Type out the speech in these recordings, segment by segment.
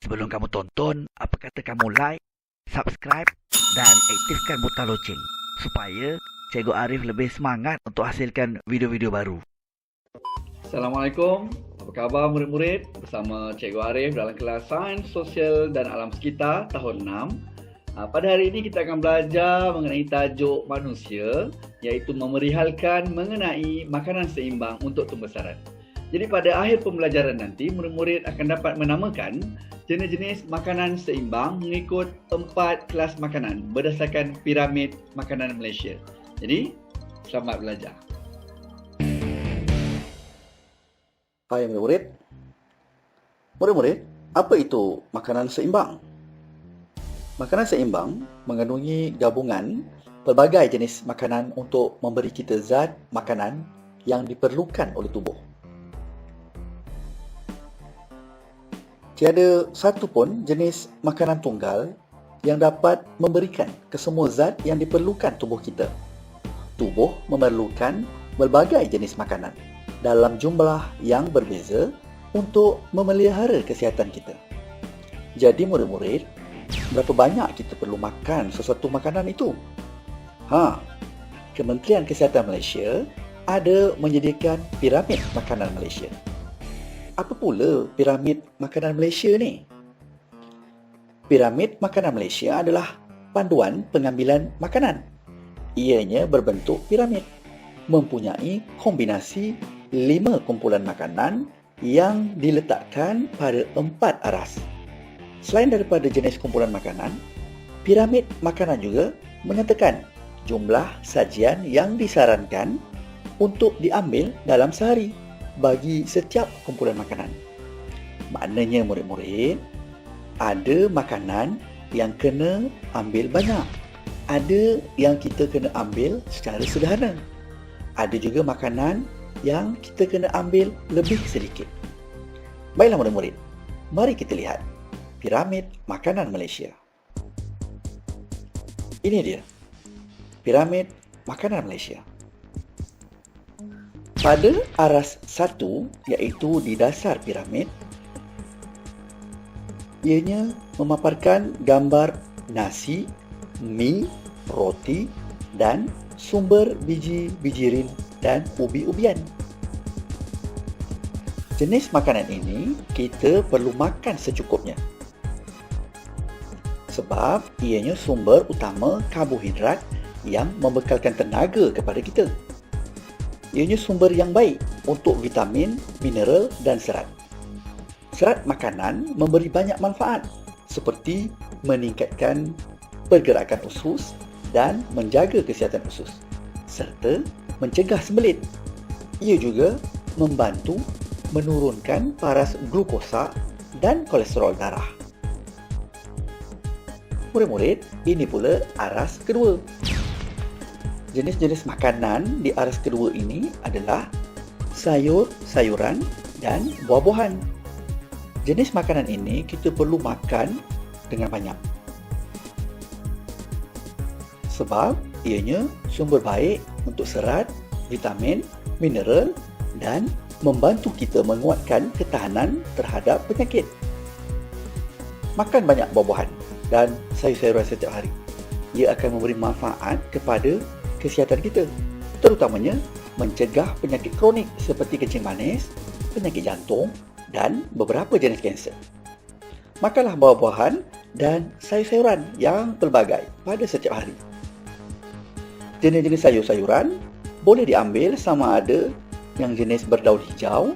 Sebelum kamu tonton, apa kata kamu like, subscribe, dan aktifkan butang loceng supaya Cikgu Arif lebih semangat untuk hasilkan video-video baru. Assalamualaikum, apa khabar murid-murid? Bersama Cikgu Arif dalam kelas Sains Sosial dan Alam Sekitar tahun 6. Pada hari ini kita akan belajar mengenai tajuk manusia, iaitu memerihalkan mengenai makanan seimbang untuk pembesaran. Jadi pada akhir pembelajaran nanti, murid-murid akan dapat menamakan jenis-jenis makanan seimbang mengikut 4 kelas makanan berdasarkan piramid makanan Malaysia. Jadi, selamat belajar. Hai murid-murid. Murid-murid, apa itu makanan seimbang? Makanan seimbang mengandungi gabungan pelbagai jenis makanan untuk memberi kita zat makanan yang diperlukan oleh tubuh. Tiada satu pun jenis makanan tunggal yang dapat memberikan kesemua zat yang diperlukan tubuh kita. Tubuh memerlukan berbagai jenis makanan dalam jumlah yang berbeza untuk memelihara kesihatan kita. Jadi murid-murid, berapa banyak kita perlu makan sesuatu makanan itu? Kementerian Kesihatan Malaysia ada menyediakan piramid makanan Malaysia. Apa pula piramid makanan Malaysia ni? Piramid makanan Malaysia adalah panduan pengambilan makanan. Ianya berbentuk piramid, mempunyai kombinasi 5 kumpulan makanan yang diletakkan pada 4 aras. Selain daripada jenis kumpulan makanan, piramid makanan juga menyatakan jumlah sajian yang disarankan untuk diambil dalam sehari bagi setiap kumpulan makanan. Maknanya murid-murid, ada makanan yang kena ambil banyak, ada yang kita kena ambil secara sederhana, ada juga makanan yang kita kena ambil lebih sedikit. Baiklah murid-murid, mari kita lihat piramid makanan Malaysia. Ini dia, piramid makanan Malaysia. Pada aras 1, iaitu di dasar piramid, ianya memaparkan gambar nasi, mi, roti dan sumber biji-bijirin dan ubi-ubian. Jenis makanan ini kita perlu makan secukupnya, sebab ianya sumber utama karbohidrat yang membekalkan tenaga kepada kita. Ianya sumber yang baik untuk vitamin, mineral dan serat. Serat makanan memberi banyak manfaat seperti meningkatkan pergerakan usus dan menjaga kesihatan usus, serta mencegah sembelit. Ia juga membantu menurunkan paras glukosa dan kolesterol darah. Murid-murid, ini pula aras kedua. Jenis-jenis makanan di aras kedua ini adalah sayur-sayuran dan buah-buahan. Jenis makanan ini kita perlu makan dengan banyak, sebab ianya sumber baik untuk serat, vitamin, mineral dan membantu kita menguatkan ketahanan terhadap penyakit. Makan banyak buah-buahan dan sayur-sayuran setiap hari. Ia akan memberi manfaat kepada kesihatan kita, terutamanya mencegah penyakit kronik seperti kencing manis, penyakit jantung dan beberapa jenis kanser. Makanlah buah-buahan dan sayur-sayuran yang pelbagai pada setiap hari. Jenis-jenis sayur-sayuran boleh diambil sama ada yang jenis berdaun hijau,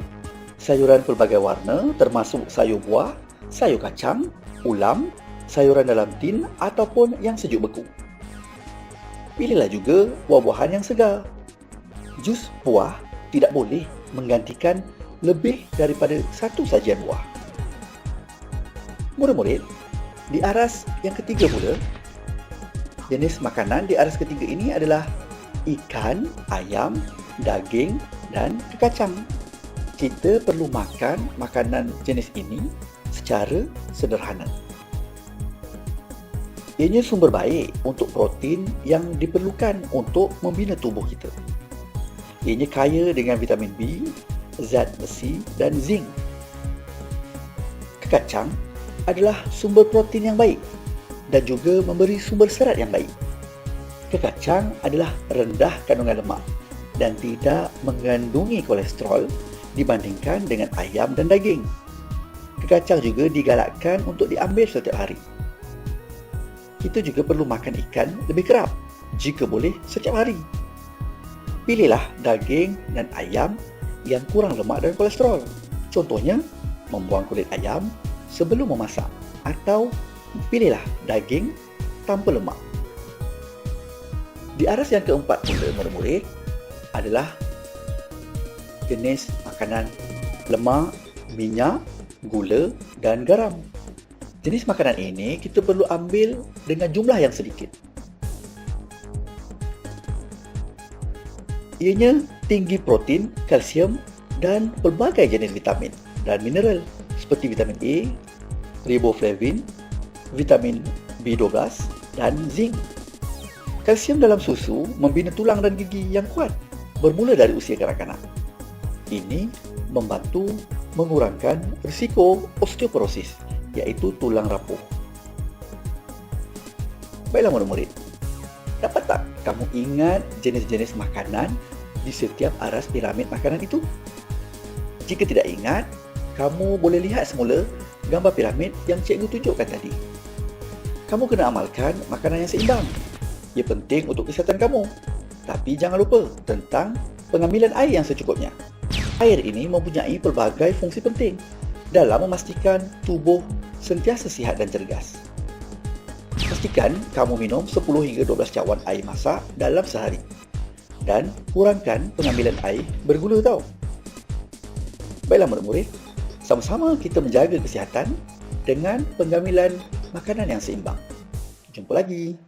sayuran pelbagai warna termasuk sayur buah, sayur kacang, ulam, sayuran dalam tin ataupun yang sejuk beku. Pilihlah juga buah-buahan yang segar. Jus buah tidak boleh menggantikan lebih daripada satu sajian buah. Murid-murid, di aras yang ketiga pula, jenis makanan di aras ketiga ini adalah ikan, ayam, daging dan kacang. Kita perlu makan makanan jenis ini secara sederhana. Ianya sumber baik untuk protein yang diperlukan untuk membina tubuh kita. Ianya kaya dengan vitamin B, zat besi dan zinc. Kekacang adalah sumber protein yang baik dan juga memberi sumber serat yang baik. Kekacang adalah rendah kandungan lemak dan tidak mengandungi kolesterol dibandingkan dengan ayam dan daging. Kekacang juga digalakkan untuk diambil setiap hari. Kita juga perlu makan ikan lebih kerap, jika boleh setiap hari. Pilihlah daging dan ayam yang kurang lemak dan kolesterol. Contohnya, membuang kulit ayam sebelum memasak atau pilihlah daging tanpa lemak. Di aras yang keempat untuk murid-murid adalah jenis makanan lemak, minyak, gula dan garam. Jenis makanan ini kita perlu ambil dengan jumlah yang sedikit. Ianya tinggi protein, kalsium dan pelbagai jenis vitamin dan mineral seperti vitamin A, riboflavin, vitamin B12 dan zinc. Kalsium dalam susu membina tulang dan gigi yang kuat bermula dari usia kanak-kanak. Ini membantu mengurangkan risiko osteoporosis, iaitu tulang rapuh. Baiklah murid-murid, dapat tak kamu ingat jenis-jenis makanan di setiap aras piramid makanan itu? Jika tidak ingat, kamu boleh lihat semula gambar piramid yang cikgu tunjukkan tadi. Kamu kena amalkan makanan yang seimbang. Ia penting untuk kesihatan kamu. Tapi jangan lupa tentang pengambilan air yang secukupnya. Air ini mempunyai pelbagai fungsi penting dalam memastikan tubuh sentiasa sihat dan cergas. Pastikan kamu minum 10 hingga 12 cawan air masak dalam sehari. Dan kurangkan pengambilan air bergula tau. Baiklah murid-murid, sama-sama kita menjaga kesihatan dengan pengambilan makanan yang seimbang. Jumpa lagi.